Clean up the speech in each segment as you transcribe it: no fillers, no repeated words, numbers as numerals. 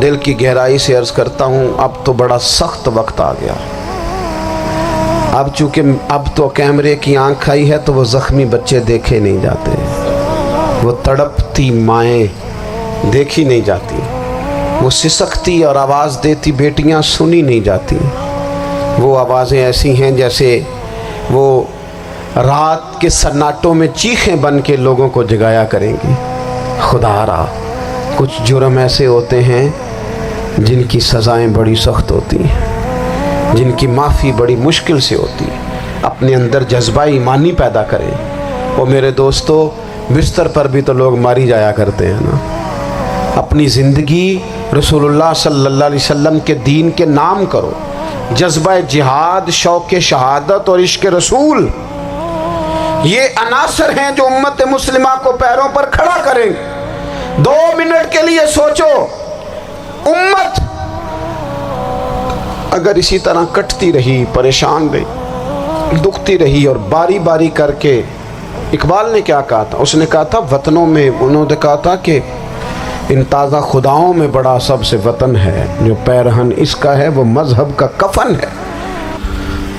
دل کی گہرائی سے عرض کرتا ہوں اب تو بڑا سخت وقت آ گیا۔ اب چونکہ اب تو کیمرے کی آنکھ آئی ہے تو وہ زخمی بچے دیکھے نہیں جاتے، وہ تڑپتی مائیں دیکھی نہیں جاتی، وہ سسکتی اور آواز دیتی بیٹیاں سنی نہیں جاتی۔ وہ آوازیں ایسی ہیں جیسے وہ رات کے سناٹوں میں چیخیں بن کے لوگوں کو جگایا کریں گی۔ خدا را کچھ جرم ایسے ہوتے ہیں جن کی سزائیں بڑی سخت ہوتی ہیں، جن کی معافی بڑی مشکل سے ہوتی ہے۔ اپنے اندر جذبہ ایمانی پیدا کریں۔ وہ میرے دوستو بستر پر بھی تو لوگ ماری جایا کرتے ہیں نا۔ اپنی زندگی رسول اللہ صلی اللہ علیہ وسلم کے دین کے نام کرو۔ جذبہ جہاد، شوق شہادت اور عشق رسول، یہ عناصر ہیں جو امت مسلمہ کو پیروں پر کھڑا کریں۔ 2 منٹ کے لیے سوچو، امت اگر اسی طرح کٹتی رہی، پریشان رہی، دکھتی رہی اور باری باری کر کے، اقبال نے کیا کہا تھا؟ اس نے کہا تھا وطنوں میں، انہوں نے کہا تھا کہ ان تازہ خداؤں میں بڑا سب سے وطن ہے، جو پیرہن اس کا ہے وہ مذہب کا کفن ہے۔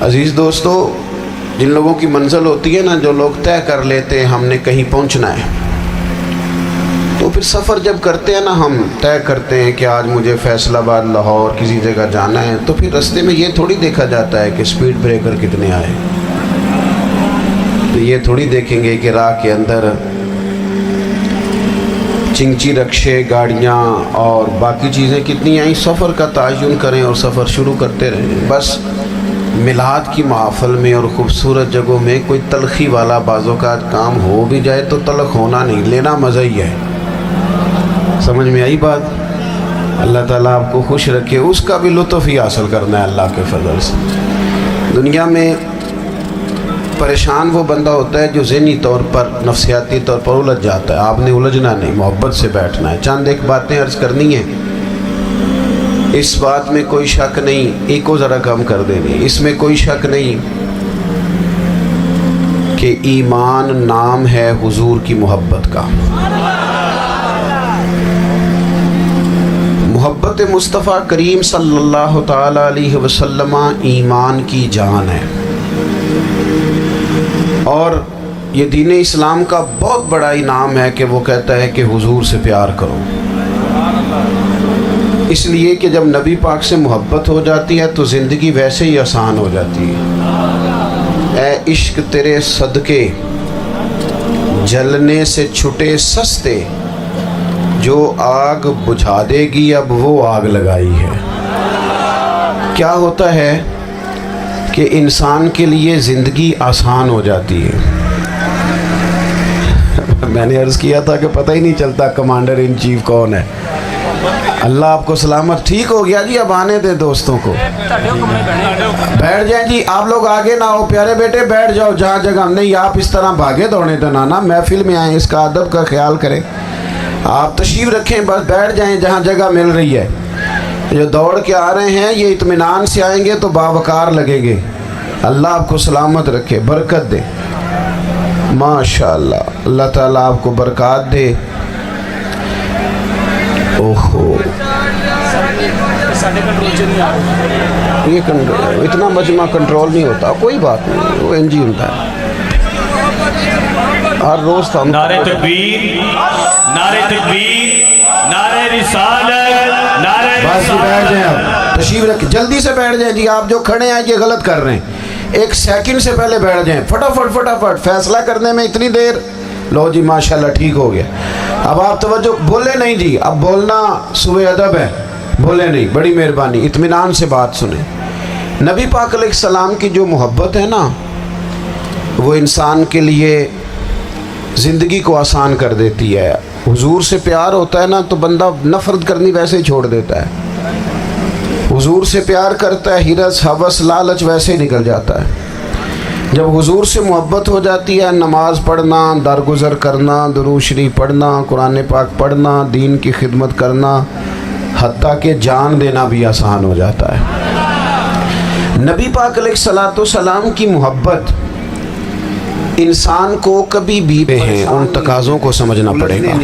عزیز دوستو، جن لوگوں کی منزل ہوتی ہے نا، جو لوگ طے کر لیتے ہیں ہم نے کہیں پہنچنا ہے، تو پھر سفر جب کرتے ہیں نا، ہم طے کرتے ہیں کہ آج مجھے فیصل آباد، لاہور کسی جگہ جانا ہے، تو پھر رستے میں یہ تھوڑی دیکھا جاتا ہے کہ سپیڈ بریکر کتنے آئے، تو یہ تھوڑی دیکھیں گے کہ راہ کے اندر چنگچی رکشے، گاڑیاں اور باقی چیزیں کتنی آئیں۔ سفر کا تعین کریں اور سفر شروع کرتے رہیں۔ بس میلاد کی محافل میں اور خوبصورت جگہوں میں کوئی تلخی والا بعض اوقات کام ہو بھی جائے تو تلخ ہونا نہیں، لینا مزہ ہی ہے۔ سمجھ میں آئی بات؟ اللہ تعالیٰ آپ کو خوش رکھے، اس کا بھی لطف ہی حاصل کرنا ہے اللہ کے فضل سے۔ دنیا میں پریشان وہ بندہ ہوتا ہے جو ذہنی طور پر، نفسیاتی طور پر الجھ جاتا ہے۔ آپ نے الجھنا نہیں، محبت سے بیٹھنا ہے۔ چند ایک باتیں عرض کرنی ہیں، اس بات میں کوئی شک نہیں، ایک کو ذرا کم کر دینی، اس میں کوئی شک نہیں کہ ایمان نام ہے حضور کی محبت کا۔ محبت مصطفیٰ کریم صلی اللہ تعالی علیہ وسلم ایمان کی جان ہے، اور یہ دین اسلام کا بہت بڑا انعام ہے کہ وہ کہتا ہے کہ حضور سے پیار کرو۔ اس لیے کہ جب نبی پاک سے محبت ہو جاتی ہے تو زندگی ویسے ہی آسان ہو جاتی ہے۔ اے عشق تیرے صدقے جلنے سے چھٹے سستے، جو آگ بجھا دے گی اب وہ آگ لگائی ہے۔ کیا ہوتا ہے کہ انسان کے لیے زندگی آسان ہو جاتی ہے۔ میں نے عرض کیا تھا کہ پتہ ہی نہیں چلتا کمانڈر ان چیف کون ہے۔ اللہ آپ کو سلامت، ٹھیک ہو گیا جی، اب آنے دیں دوستوں کو، بیٹھ جائیں جی، آپ لوگ آگے نہ ہو، پیارے بیٹے بیٹھ جاؤ جہاں جگہ نہیں، آپ اس طرح بھاگے دوڑے تو نانا، محفل میں آئیں، اس کا ادب کا خیال کریں، آپ تشریف رکھیں، بس بیٹھ جائیں جہاں جگہ مل رہی ہے۔ جو دوڑ کے آ رہے ہیں یہ اطمینان سے آئیں گے تو باوقار لگیں گے۔ اللہ آپ کو سلامت رکھے، برکت دے، ماشاءاللہ، اللہ تعالیٰ آپ کو برکات دے۔ اوہو، یہ اتنا مجمع کنٹرول نہیں ہوتا، کوئی بات نہیں، وہ انجی ہوتا ہے ہر روز تھا۔ نعرہ تکبیر، نعرہ تکبیر، نعرہ رسالت، نعرہ بس بیٹھ جائیں، آپ تشریف رکھیں، جلدی سے بیٹھ جائیں جی، آپ جو کھڑے ہیں یہ غلط کر رہے ہیں، 1 سیکنڈ سے پہلے بیٹھ جائیں، فٹافٹ فٹافٹ، فیصلہ کرنے میں اتنی دیر، لو جی ماشاءاللہ ٹھیک ہو گیا۔ اب آپ توجہ، بولے نہیں جی، اب بولنا سوء ادب ہے، بولے نہیں، بڑی مہربانی، اطمینان سے بات سنیں۔ نبی پاک علیہ السلام کی جو محبت ہے نا، وہ انسان کے لیے زندگی کو آسان کر دیتی ہے۔ حضور سے پیار ہوتا ہے نا تو بندہ نفرت کرنی ویسے ہی چھوڑ دیتا ہے۔ حضور سے پیار کرتا ہے، ہرس، ہوس، لالچ ویسے ہی نکل جاتا ہے۔ جب حضور سے محبت ہو جاتی ہے، نماز پڑھنا، درگزر کرنا، درود شریف پڑھنا، قرآن پاک پڑھنا، دین کی خدمت کرنا، حتیٰ کہ جان دینا بھی آسان ہو جاتا ہے۔ نبی پاک علیہ السلام کی محبت انسان کو کبھی بھی ہیں ان تقاضوں کو سمجھنا پڑے گا۔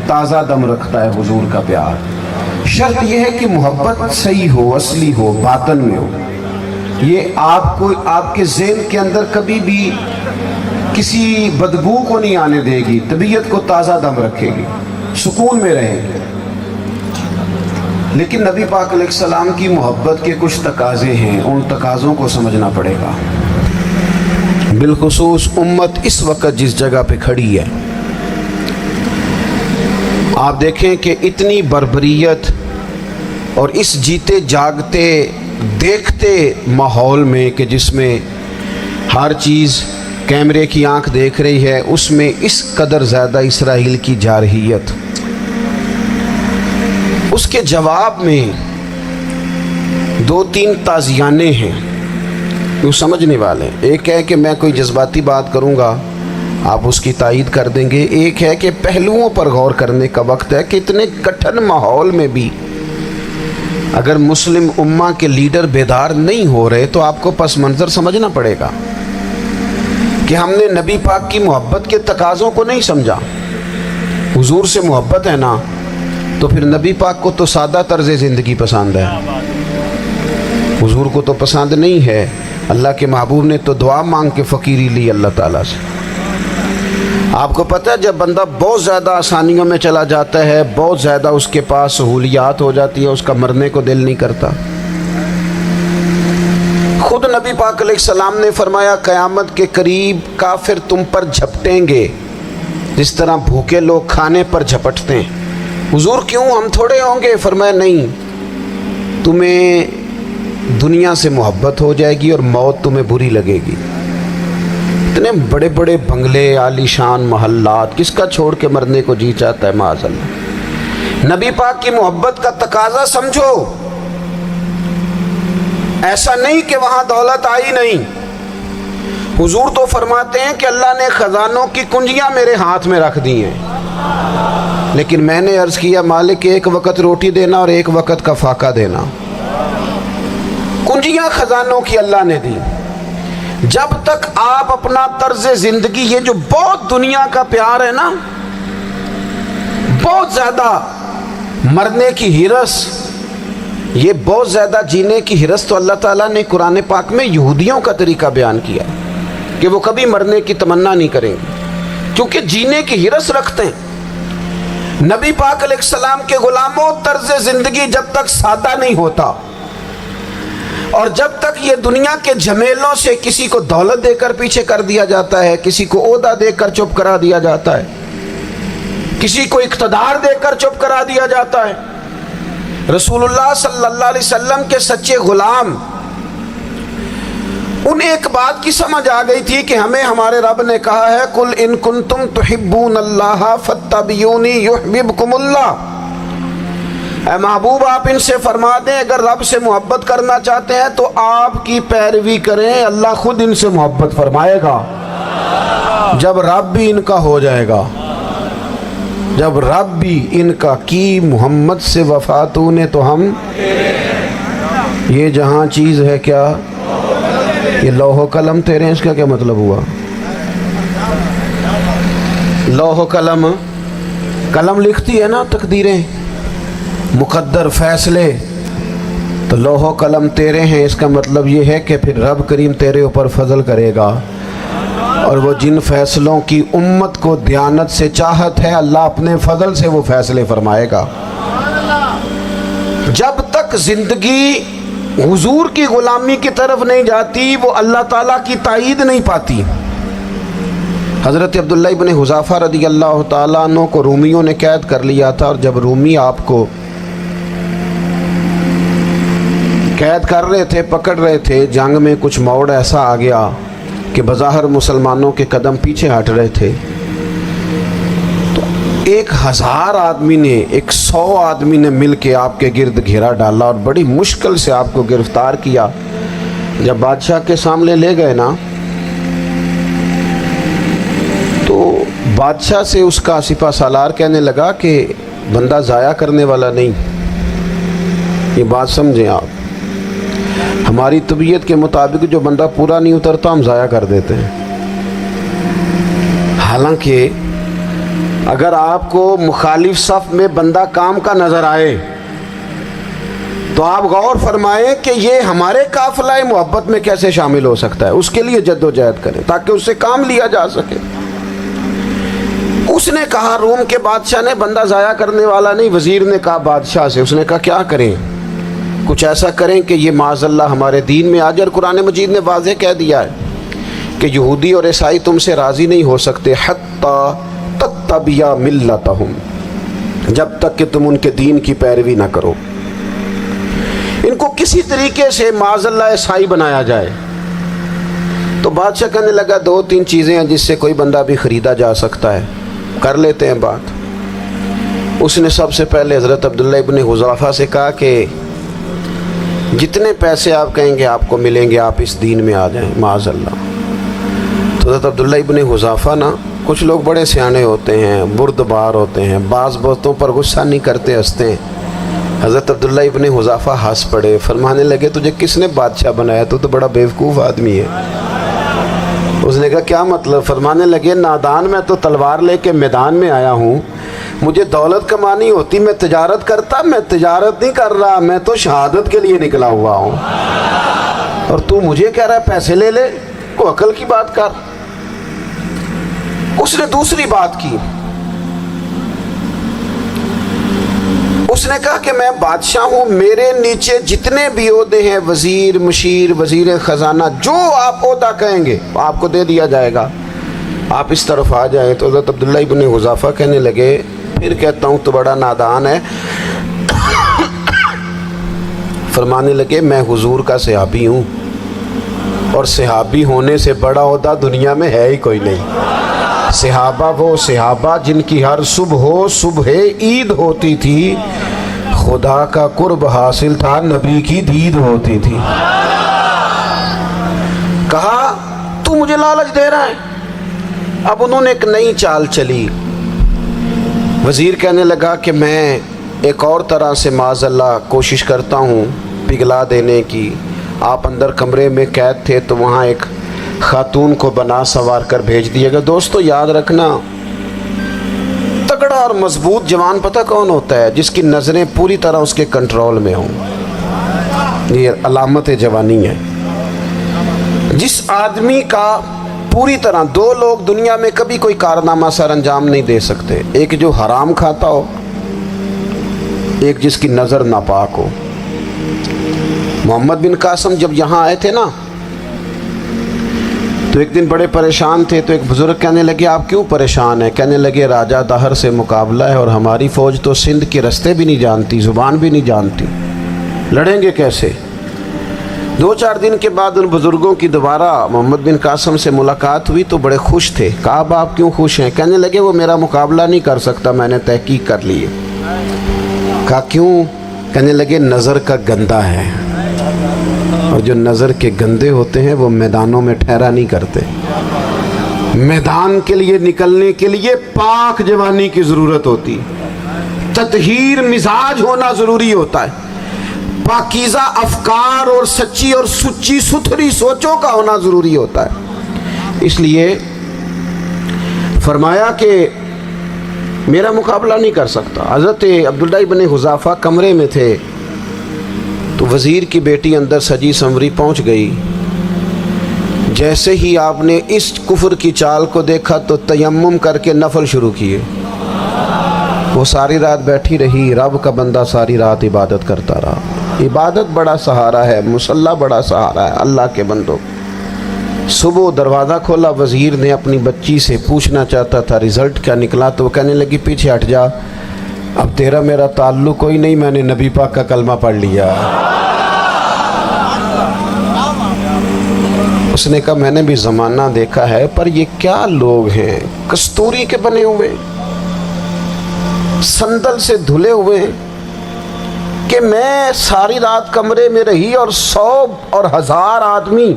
تازہ دم رکھتا ہے حضور کا پیار۔ شرط یہ ہے کہ محبت صحیح ہو، اصلی ہو، باطن میں ہو. یہ آپ کو آپ کے ذہن کے اندر کبھی بھی کسی بدبو کو نہیں آنے دے گی، طبیعت کو تازہ دم رکھے گی، سکون میں رہے گی. لیکن نبی پاک علیہ السلام کی محبت کے کچھ تقاضے ہیں، ان تقاضوں کو سمجھنا پڑے گا. بالخصوص امت اس وقت جس جگہ پہ کھڑی ہے، آپ دیکھیں کہ اتنی بربریت اور اس جیتے جاگتے دیکھتے ماحول میں کہ جس میں ہر چیز کیمرے کی آنکھ دیکھ رہی ہے، اس میں اس قدر زیادہ اسرائیل کی جارحیت. اس کے جواب میں 2-3 تازیانے ہیں جو سمجھنے والے. ایک ہے کہ میں کوئی جذباتی بات کروں گا، آپ اس کی تائید کر دیں گے. ایک ہے کہ پہلوؤں پر غور کرنے کا وقت ہے کہ اتنے کٹھن ماحول میں بھی اگر مسلم امہ کے لیڈر بیدار نہیں ہو رہے تو آپ کو پس منظر سمجھنا پڑے گا کہ ہم نے نبی پاک کی محبت کے تقاضوں کو نہیں سمجھا. حضور سے محبت ہے نا تو پھر نبی پاک کو تو سادہ طرز زندگی پسند ہے، حضور کو تو پسند نہیں ہے. اللہ کے محبوب نے تو دعا مانگ کے فقیری لی اللہ تعالیٰ سے. آپ کو پتہ ہے جب بندہ بہت زیادہ آسانیوں میں چلا جاتا ہے، بہت زیادہ اس کے پاس سہولیات ہو جاتی ہے، اس کا مرنے کو دل نہیں کرتا. خود نبی پاک علیہ السلام نے فرمایا قیامت کے قریب کافر تم پر جھپٹیں گے جس طرح بھوکے لوگ کھانے پر جھپٹتے ہیں. حضور کیوں، ہم تھوڑے ہوں گے؟ فرمایا نہیں، تمہیں دنیا سے محبت ہو جائے گی اور موت تمہیں بری لگے گی. اتنے بڑے بڑے بنگلے، عالی شان محلات، کس کا چھوڑ کے مرنے کو جی چاہتا ہے معاذ اللہ. نبی پاک کی محبت کا تقاضا سمجھو. ایسا نہیں کہ وہاں دولت آئی نہیں. حضور تو فرماتے ہیں کہ اللہ نے خزانوں کی کنجیاں میرے ہاتھ میں رکھ دی ہیں، لیکن میں نے عرض کیا مالک ایک وقت روٹی دینا اور ایک وقت کا فاقہ دینا. کنجیاں خزانوں کی اللہ نے دی. جب تک آپ اپنا طرز زندگی، یہ جو بہت دنیا کا پیار ہے نا، بہت زیادہ مرنے کی ہرس، یہ بہت زیادہ جینے کی ہرس، تو اللہ تعالیٰ نے قرآن پاک میں یہودیوں کا طریقہ بیان کیا کہ وہ کبھی مرنے کی تمنا نہیں کریں گے کیونکہ جینے کی ہرس رکھتے ہیں. نبی پاک علیہ السلام کے غلاموں، طرز زندگی جب تک سادہ نہیں ہوتا اور جب تک یہ دنیا کے جھمیلوں سے کسی کو دولت دے کر پیچھے کر دیا جاتا ہے، کسی کو عہدہ دے کر چپ کرا دیا جاتا ہے، کسی کو اقتدار دے کر چپ کرا دیا جاتا ہے. رسول اللہ صلی اللہ علیہ وسلم کے سچے غلام، انہیں ایک بات کی سمجھ آ گئی تھی کہ ہمیں ہمارے رب نے کہا ہے قل ان کنتم تحبون اللہ فاتبعونی یحببکم اللہ. اے محبوب آپ ان سے فرما دیں اگر رب سے محبت کرنا چاہتے ہیں تو آپ کی پیروی کریں، اللہ خود ان سے محبت فرمائے گا. جب رب بھی ان کا ہو جائے گا، جب رب بھی ان کا کی محمد سے وفاتوں نے تو ہم، یہ جہاں چیز ہے کیا، یہ لوح و قلم تیرے ہیں، اس کا کیا مطلب ہوا؟ لوح و قلم، قلم لکھتی ہے نا تقدیریں، مقدر فیصلے، تو لوح و قلم تیرے ہیں، اس کا مطلب یہ ہے کہ پھر رب کریم تیرے اوپر فضل کرے گا اور وہ جن فیصلوں کی امت کو دیانت سے چاہت ہے اللہ اپنے فضل سے وہ فیصلے فرمائے گا. جب تک زندگی حضور کی غلامی کی طرف نہیں جاتی وہ اللہ تعالیٰ کی تائید نہیں پاتی. حضرت عبداللہ ابن حذافہ رضی اللہ تعالیٰ عنہ کو رومیوں نے قید کر لیا تھا، اور جب رومی آپ کو قید کر رہے تھے، پکڑ رہے تھے، جنگ میں کچھ موڑ ایسا آ گیا کہ بظاہر مسلمانوں کے قدم پیچھے ہٹ رہے تھے، تو 1000 آدمی نے، 100 آدمی نے مل کے آپ کے گرد گھیرا ڈالا اور بڑی مشکل سے آپ کو گرفتار کیا. جب بادشاہ کے سامنے لے گئے نا تو بادشاہ سے اس کا سپہ سالار کہنے لگا کہ بندہ ضائع کرنے والا نہیں. یہ بات سمجھیں آپ، ہماری طبیعت کے مطابق جو بندہ پورا نہیں اترتا ہم ضائع کر دیتے ہیں. حالانکہ اگر آپ کو مخالف صف میں بندہ کام کا نظر آئے تو آپ غور فرمائیں کہ یہ ہمارے قافلہ محبت میں کیسے شامل ہو سکتا ہے. اس کے لیے جد و جہد کریں تاکہ اس سے کام لیا جا سکے. اس نے کہا روم کے بادشاہ نے, بندہ ضائع کرنے والا نہیں, وزیر نے کہا بادشاہ سے, اس نے کہا کیا کریں, کچھ ایسا کریں کہ یہ معاذ اللہ ہمارے دین میں آ جائے. اور قرآن مجید نے واضح کہہ دیا ہے کہ یہودی اور عیسائی تم سے راضی نہیں ہو سکتے حتی تتبع ملتہم, جب تک کہ تم ان کے دین کی پیروی نہ کرو. ان کو کسی طریقے سے معاذ اللہ عیسائی بنایا جائے. تو بادشاہ کہنے لگا 2-3 چیزیں ہیں جس سے کوئی بندہ بھی خریدا جا سکتا ہے, کر لیتے ہیں بات. اس نے سب سے پہلے حضرت عبداللہ ابن حذافہ سے کہا کہ جتنے پیسے آپ کہیں گے آپ کو ملیں گے, آپ اس دین میں آ جائیں معاذ اللہ. تو حضرت عبداللہ ابن حذافہ نا, کچھ لوگ بڑے سیانے ہوتے ہیں, بردبار ہوتے ہیں, بعض باتوں پر غصہ نہیں کرتے, ہنستے ہیں. حضرت عبداللہ ابن حذافہ ہنس پڑے, فرمانے لگے تجھے کس نے بادشاہ بنایا, تو بڑا بیوقوف آدمی ہے. اس نے کہا کیا مطلب, فرمانے لگے نادان میں تو تلوار لے کے میدان میں آیا ہوں, مجھے دولت کمانی ہوتی میں تجارت کرتا, میں تجارت نہیں کر رہا, میں تو شہادت کے لیے نکلا ہوا ہوں, اور تو مجھے کہہ رہا ہے پیسے لے لے, کو عقل کی بات کر. اس نے دوسری بات کی, اس نے کہا کہ میں بادشاہ ہوں, میرے نیچے جتنے بھی عہدے ہیں, وزیر, مشیر, وزیر خزانہ, جو آپ عہدہ کہیں گے آپ کو دے دیا جائے گا, آپ اس طرف آ جائیں. تو حضرت عبداللہ ابن حذافہ کہنے لگے پھر کہتا ہوں تو بڑا نادان ہے. فرمانے لگے میں حضور کا صحابی ہوں, اور صحابی ہونے سے بڑا عہدہ دنیا میں ہے ہی کوئی نہیں. صحابہ وہ صحابہ جن کی ہر صبح عید ہوتی تھی, خدا کا قرب حاصل تھا, نبی کی دید ہوتی تھی. کہا تو مجھے لالچ دے رہا ہے. اب انہوں نے ایک نئی چال چلی. وزیر کہنے لگا کہ میں ایک اور طرح سے معاذ اللہ کوشش کرتا ہوں پگھلا دینے کی. آپ اندر کمرے میں قید تھے تو وہاں ایک خاتون کو بنا سنوار کر بھیج دیے گا. دوستو یاد رکھنا, تگڑا اور مضبوط جوان پتہ کون ہوتا ہے, جس کی نظریں پوری طرح اس کے کنٹرول میں ہوں. یہ علامت جوانی ہے. جس آدمی کا پوری طرح, 2 لوگ دنیا میں کبھی کوئی کارنامہ سر انجام نہیں دے سکتے, ایک جو حرام کھاتا ہو, ایک جس کی نظر ناپاک ہو. محمد بن قاسم جب یہاں آئے تھے نا, تو ایک دن بڑے پریشان تھے. تو ایک بزرگ کہنے لگے آپ کیوں پریشان ہیں؟ کہنے لگے راجہ دہر سے مقابلہ ہے, اور ہماری فوج تو سندھ کے رستے بھی نہیں جانتی, زبان بھی نہیں جانتی, لڑیں گے کیسے؟ 2-4 دن کے بعد ان بزرگوں کی دوبارہ محمد بن قاسم سے ملاقات ہوئی تو بڑے خوش تھے. کہا اب آپ کیوں خوش ہیں؟ کہنے لگے وہ میرا مقابلہ نہیں کر سکتا, میں نے تحقیق کر لی ہے. کہا کیوں؟ کہنے لگے نظر کا گندا ہے, اور جو نظر کے گندے ہوتے ہیں وہ میدانوں میں ٹھہرا نہیں کرتے. میدان کے لیے نکلنے کے لیے پاک جوانی کی ضرورت ہوتی, تطہیر مزاج ہونا ضروری ہوتا ہے, پاکیزہ افکار اور سچی اور سچی ستھری سوچوں کا ہونا ضروری ہوتا ہے. اس لیے فرمایا کہ میرا مقابلہ نہیں کر سکتا. حضرت عبداللہ ابن حذافہ کمرے میں تھے تو وزیر کی بیٹی اندر سجی سنوری پہنچ گئی. جیسے ہی آپ نے اس کفر کی چال کو دیکھا تو تیمم کر کے نفل شروع کیے. وہ ساری رات بیٹھی رہی, رب کا بندہ ساری رات عبادت کرتا رہا. عبادت بڑا سہارا ہے, مصلی بڑا سہارا ہے اللہ کے بندوں. صبح دروازہ کھولا, وزیر نے اپنی بچی سے پوچھنا چاہتا تھا رزلٹ کیا نکلا, تو وہ کہنے لگی پیچھے ہٹ جا, اب تیرا میرا تعلق کوئی نہیں, میں نے نبی پاک کا کلمہ پڑھ لیا. اس نے کہا میں نے بھی زمانہ دیکھا ہے, پر یہ کیا لوگ ہیں, کستوری کے بنے ہوئے, سندل سے دھلے ہوئے ہیں, کہ میں ساری رات کمرے میں رہی اور 100 اور 1000 آدمی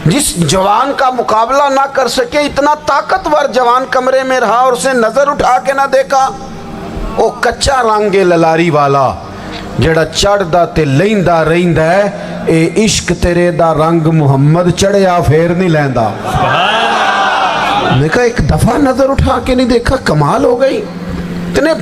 جس جوان کا مقابلہ نہ کر سکے, اتنا طاقتور جوان کمرے میں رہا اور اسے نظر اٹھا کے نہ دیکھا. او کچا رنگے للاری والا جڑا چڑھدا تے لیندا رہندا ہے, اے عشق تیرے دا رنگ محمد چڑھیا پھر نہیں لیندا. میں کہا ایک دفعہ نظر اٹھا کے نہیں دیکھا, کمال ہو گئی. اتنے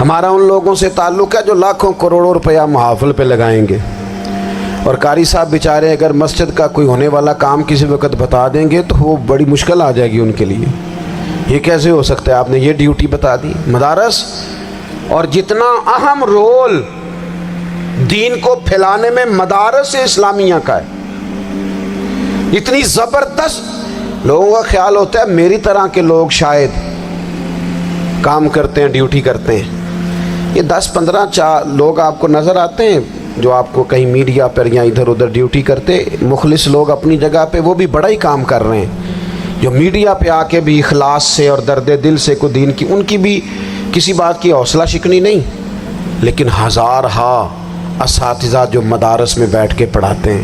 ہمارا ان لوگوں سے تعلق ہے جو لاکھوں کروڑوں روپیہ محافل پہ لگائیں گے، اور قاری صاحب بیچارے اگر مسجد کا کوئی ہونے والا کام کسی وقت بتا دیں گے تو وہ بڑی مشکل آ جائے گی ان کے لیے. یہ کیسے ہو سکتا ہے آپ نے یہ ڈیوٹی بتا دی؟ مدارس اور جتنا اہم رول دین کو پھیلانے میں مدارس اسلامیہ کا ہے، اتنی زبردست. لوگوں کا خیال ہوتا ہے میری طرح کے لوگ شاید کام کرتے ہیں، ڈیوٹی کرتے ہیں. یہ 10-15 لوگ آپ کو نظر آتے ہیں جو آپ کو کہیں میڈیا پر یا ادھر ادھر ڈیوٹی کرتے، مخلص لوگ اپنی جگہ پہ وہ بھی بڑا ہی کام کر رہے ہیں، جو میڈیا پہ آ کے بھی اخلاص سے اور درد دل سے کو دین کی، ان کی بھی کسی بات کی حوصلہ شکنی نہیں. لیکن ہزارہا اساتذہ جو مدارس میں بیٹھ کے پڑھاتے ہیں،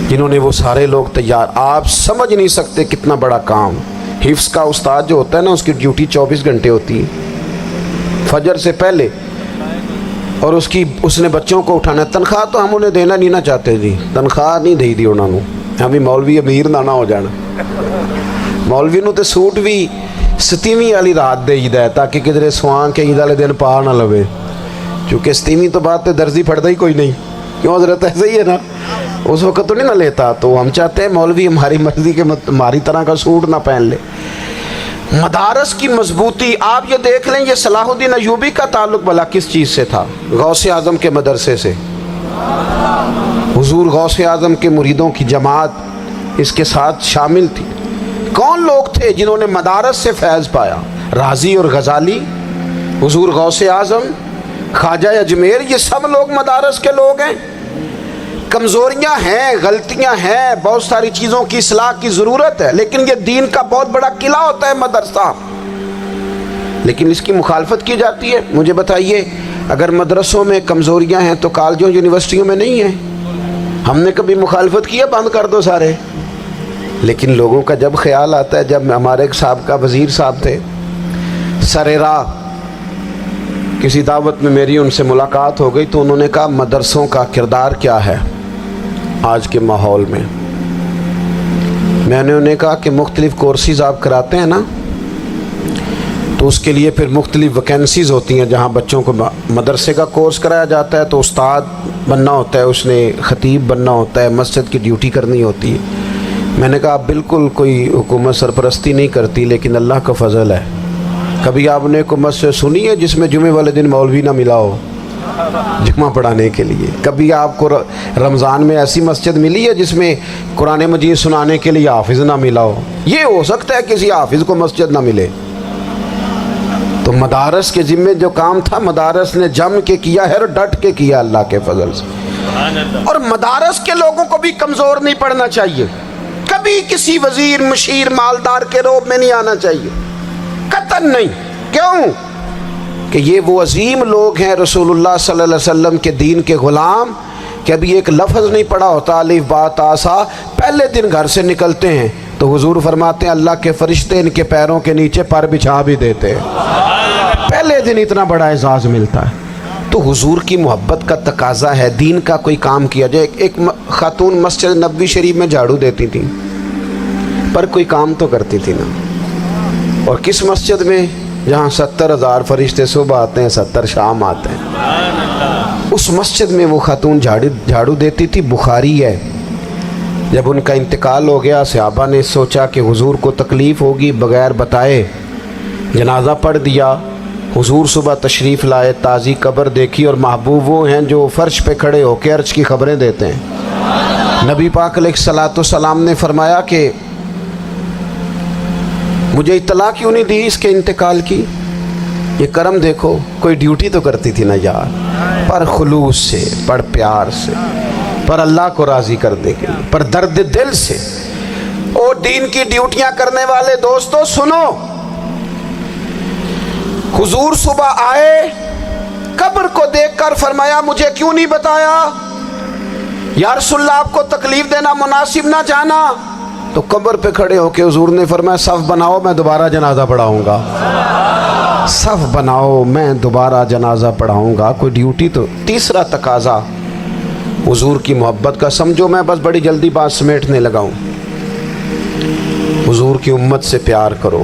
جنہوں نے وہ سارے لوگ تیار، آپ سمجھ نہیں سکتے کتنا بڑا کام. حفظ کا استاد جو ہوتا ہے نا، اس کی ڈیوٹی 24 گھنٹے ہوتی ہے فجر سے پہلے، اور اس نے بچوں کو اٹھانا ہے. تنخواہ تو ہم انہیں دینا نہیں نہ چاہتے جی، تنخواہ نہیں دئی دی انہوں نے. ہمیں مولوی امیر نہ ہو جانا، مولوی نو تے سوٹ بھی 27ویں والی رات دے ہے تاکہ کدھر سوان کے عید والے دن پا نہ لوے، چونکہ 27ویں تو بعد تے درزی پھڑتا ہی کوئی نہیں. کیوں حضرت ایسا ہی ہے نا، اس وقت تو نہیں نہ لیتا. تو ہم چاہتے ہیں مولوی ہماری مرضی کے ہماری طرح کا سوٹ نہ پہن لے. مدارس کی مضبوطی آپ یہ دیکھ لیں، یہ صلاح الدین ایوبی کا تعلق بھلا کس چیز سے تھا؟ غوث اعظم کے مدرسے سے. حضور غوث اعظم کے مریدوں کی جماعت اس کے ساتھ شامل تھی. کون لوگ تھے جنہوں نے مدارس سے فیض پایا؟ رازی اور غزالی، حضور غوث اعظم، خواجہ اجمیر، یہ سب لوگ مدارس کے لوگ ہیں. کمزوریاں ہیں، غلطیاں ہیں، بہت ساری چیزوں کی اصلاح کی ضرورت ہے، لیکن یہ دین کا بہت بڑا قلعہ ہوتا ہے مدرسہ. لیکن اس کی مخالفت کی جاتی ہے. مجھے بتائیے، اگر مدرسوں میں کمزوریاں ہیں تو کالجوں یونیورسٹیوں میں نہیں ہیں؟ ہم نے کبھی مخالفت کی ہے بند کر دو سارے؟ لیکن لوگوں کا جب خیال آتا ہے، جب ہمارے ایک سابقہ وزیر صاحب تھے سریرا، کسی دعوت میں میری ان سے ملاقات ہو گئی تو انہوں نے کہا مدرسوں کا کردار کیا ہے آج کے ماحول میں. میں نے انہیں کہا کہ مختلف کورسز آپ کراتے ہیں نا، تو اس کے لیے پھر مختلف ویکینسیز ہوتی ہیں. جہاں بچوں کو مدرسے کا کورس کرایا جاتا ہے تو استاد بننا ہوتا ہے، اس نے خطیب بننا ہوتا ہے، مسجد کی ڈیوٹی کرنی ہوتی ہے. میں نے کہا بالکل کوئی حکومت سرپرستی نہیں کرتی، لیکن اللہ کا فضل ہے. کبھی آپ نے حکومت سے سنی ہے جس میں جمعے والے دن مولوی نہ ملا ہو جمعہ پڑھانے کے لیے؟ کبھی آپ کو رمضان میں ایسی مسجد ملی ہے جس میں قرآن مجید سنانے کے لیے حافظ نہ ملا ہو؟ یہ ہو سکتا ہے کسی حافظ کو مسجد نہ ملے. تو مدارس کے ذمے جو کام تھا مدارس نے جم کے کیا ہے اور ڈٹ کے کیا اللہ کے فضل سے. اور مدارس کے لوگوں کو بھی کمزور نہیں پڑنا چاہیے، کبھی کسی وزیر مشیر مالدار کے روب میں نہیں آنا چاہیے، قطعاً نہیں. کیوں کہ یہ وہ عظیم لوگ ہیں رسول اللہ صلی اللہ علیہ وسلم کے دین کے غلام، کہ ابھی ایک لفظ نہیں پڑا ہوتا الف با تا سا، پہلے دن گھر سے نکلتے ہیں تو حضور فرماتے ہیں اللہ کے فرشتے ان کے پیروں کے نیچے پر بچھا بھی دیتے ہیں. پہلے دن اتنا بڑا اعزاز ملتا ہے. تو حضور کی محبت کا تقاضا ہے دین کا کوئی کام کیا جائے. ایک خاتون مسجد نبوی شریف میں جھاڑو دیتی تھی پر کوئی کام تو کرتی تھی نا. اور کس مسجد میں؟ جہاں 70,000 فرشتے صبح آتے ہیں 70 شام آتے ہیں. اس مسجد میں وہ خاتون جھاڑو دیتی تھی. بخاری ہے، جب ان کا انتقال ہو گیا صحابہ نے سوچا کہ حضور کو تکلیف ہوگی، بغیر بتائے جنازہ پڑھ دیا. حضور صبح تشریف لائے، تازی قبر دیکھی، اور محبوب وہ ہیں جو فرش پہ کھڑے ہو کے عرش کی خبریں دیتے ہیں. نبی پاک علیہ الصلوۃ والسلام نے فرمایا کہ مجھے اطلاع کیوں نہیں دی اس کے انتقال کی؟ یہ کرم دیکھو، کوئی ڈیوٹی تو کرتی تھی نا یار، پر خلوص سے، پر پیار سے، پر اللہ کو راضی کرنے کے لیے، پر درد دل سے. اور دین کی ڈیوٹیاں کرنے والے دوستو سنو، حضور صبح آئے، قبر کو دیکھ کر فرمایا مجھے کیوں نہیں بتایا؟ یا رسول اللہ آپ کو تکلیف دینا مناسب نہ جانا؟ تو قبر پہ کھڑے ہو کے حضور نے فرمایا صف بناؤ میں دوبارہ جنازہ پڑھاؤں گا. صف بناؤ میں دوبارہ جنازہ پڑھاؤں گا. کوئی ڈیوٹی تو. تیسرا تقاضا حضور کی محبت کا، سمجھو میں بس بڑی جلدی بات سمیٹنے لگا ہوں. حضور کی امت سے پیار کرو،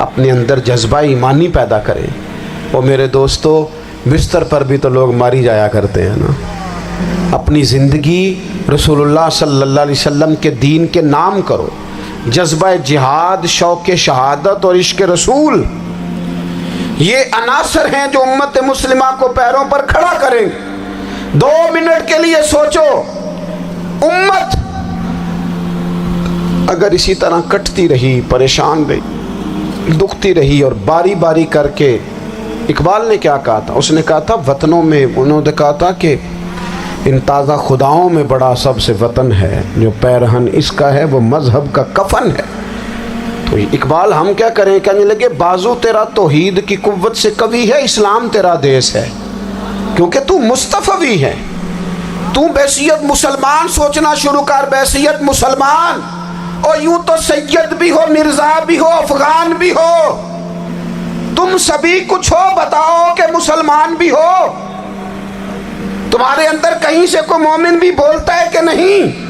اپنے اندر جذبہ ایمانی پیدا کریں۔ اور میرے دوستو، بستر پر بھی تو لوگ ماری جایا کرتے ہیں نا۔ اپنی زندگی رسول اللہ صلی اللہ علیہ وسلم کے دین کے نام کرو، جذبہ جہاد، شوق شہادت اور عشق رسول، یہ عناصر ہیں جو امت مسلمہ کو پیروں پر کھڑا کریں گے۔ 2 منٹ کے لیے سوچو، امت اگر اسی طرح کٹتی رہی، پریشان رہی، دکھتی رہی، اور باری باری کر کے، اقبال نے کیا کہا تھا؟ اس نے کہا تھا وطنوں میں، انہوں نے کہا تھا کہ ان تازہ خداؤں میں بڑا سب سے وطن ہے، جو پیرہن اس کا ہے وہ مذہب کا کفن ہے۔ تو اقبال ہم کیا کریں؟ کہنے لگے بازو تیرا توحید کی قوت سے قوی ہے، اسلام تیرا دیس ہے، کیونکہ تو مصطفی ہے۔ تو بحیثیت مسلمان سوچنا شروع کر، بحیثیت مسلمان، اور یوں تو سید بھی ہو، مرزا بھی ہو، افغان بھی ہو، تم سبھی کچھ ہو، بتاؤ کہ مسلمان بھی ہو۔ تمہارے اندر کہیں سے کوئی مومن بھی بولتا ہے کہ نہیں؟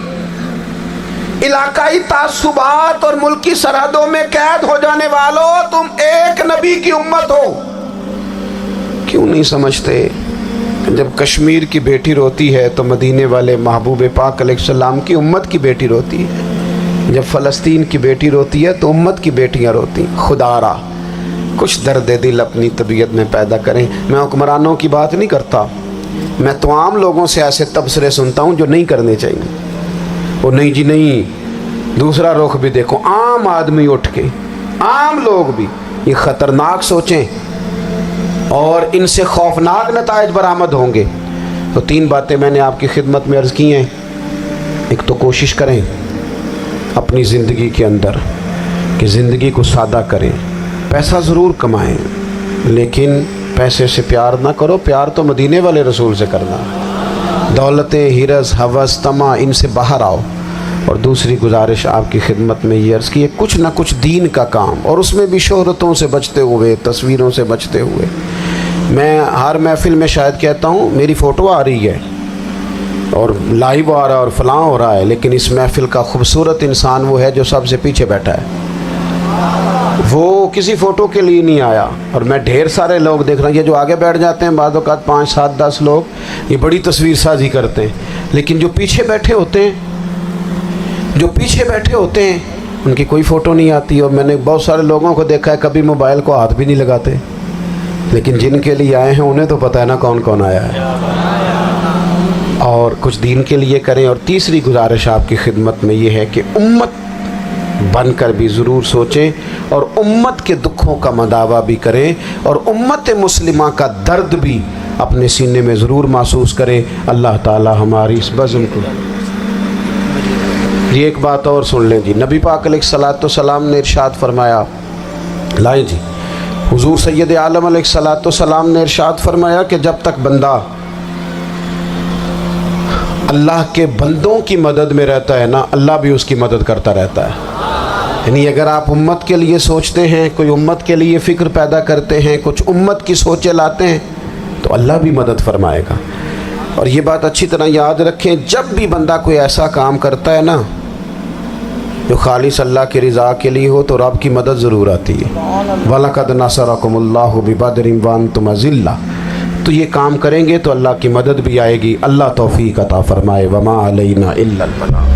علاقائی تعصبات اور ملکی سرحدوں میں قید ہو جانے والوں، تم ایک نبی کی امت ہو۔ کیوں نہیں سمجھتے؟ جب کشمیر کی بیٹی روتی ہے تو مدینے والے محبوب پاک علیہ السلام کی امت کی بیٹی روتی ہے، جب فلسطین کی بیٹی روتی ہے تو امت کی بیٹیاں روتی ہیں۔ خدا را کچھ درد دل اپنی طبیعت میں پیدا کریں۔ میں حکمرانوں کی بات نہیں کرتا، میں تو عام لوگوں سے ایسے تبصرے سنتا ہوں جو نہیں کرنے چاہیے۔ وہ نہیں جی نہیں، دوسرا رخ بھی دیکھو، عام آدمی اٹھ کے، عام لوگ بھی یہ خطرناک سوچیں اور ان سے خوفناک نتائج برآمد ہوں گے۔ تو 3 باتیں میں نے آپ کی خدمت میں عرض کی ہیں۔ ایک تو کوشش کریں اپنی زندگی کے اندر کہ زندگی کو سادہ کریں، پیسہ ضرور کمائیں لیکن پیسے سے پیار نہ کرو، پیار تو مدینے والے رسول سے کرنا۔ دولتیں، ہرس، ہوس، طمع، ان سے باہر آؤ۔ اور دوسری گزارش آپ کی خدمت میں یہ عرض کی ہے، کچھ نہ کچھ دین کا کام، اور اس میں بھی شہرتوں سے بچتے ہوئے، تصویروں سے بچتے ہوئے۔ میں ہر محفل میں شاید کہتا ہوں میری فوٹو آ رہی ہے اور لائیو آ رہا ہے اور فلاں ہو رہا ہے، لیکن اس محفل کا خوبصورت انسان وہ ہے جو سب سے پیچھے بیٹھا ہے۔ وہ کسی فوٹو کے لیے نہیں آیا، اور میں ڈھیر سارے لوگ دیکھ رہا ہوں، یہ جو آگے بیٹھ جاتے ہیں بعض اوقات 5، 7، 10 لوگ، یہ بڑی تصویر سازی کرتے ہیں، لیکن جو پیچھے بیٹھے ہوتے ہیں ان کی کوئی فوٹو نہیں آتی۔ اور میں نے بہت سارے لوگوں کو دیکھا ہے کبھی موبائل کو ہاتھ بھی نہیں لگاتے، لیکن جن کے لیے آئے ہیں انہیں تو پتہ ہے نا کون کون آیا ہے۔ اور کچھ دین کے لیے کریں۔ اور تیسری گزارش آپ کی خدمت میں یہ ہے کہ امت بن کر بھی ضرور سوچیں اور امت کے دکھوں کا مداوع بھی کریں، اور امت مسلمہ کا درد بھی اپنے سینے میں ضرور محسوس کریں۔ اللہ تعالی ہماری اس بزم کو۔ یہ ایک بات اور سن لیں جی، نبی پاک علیہ الصلوۃ والسلام نے ارشاد فرمایا، لائیں جی، حضور سید عالم علیہ الصلوۃ والسلام نے ارشاد فرمایا کہ جب تک بندہ اللہ کے بندوں کی مدد میں رہتا ہے نا، اللہ بھی اس کی مدد کرتا رہتا ہے۔ یعنی اگر آپ امت کے لیے سوچتے ہیں، کوئی امت کے لیے فکر پیدا کرتے ہیں، کچھ امت کی سوچیں لاتے ہیں، تو اللہ بھی مدد فرمائے گا۔ اور یہ بات اچھی طرح یاد رکھیں، جب بھی بندہ کوئی ایسا کام کرتا ہے نا جو خالص اللہ کی رضا کے لیے ہو، تو رب کی مدد ضرور آتی ہے۔ وَلَقَدْ نَصَرَكُمُ اللَّهُ بِبَدْرٍ وَأَنْتُمْ أَذِلَّةٌ۔ تو یہ کام کریں گے تو اللہ کی مدد بھی آئے گی۔ اللہ توفیق عطا فرمائے۔ وَمَا عَلَيْنَا إِلَّا الْبَلَاغُ۔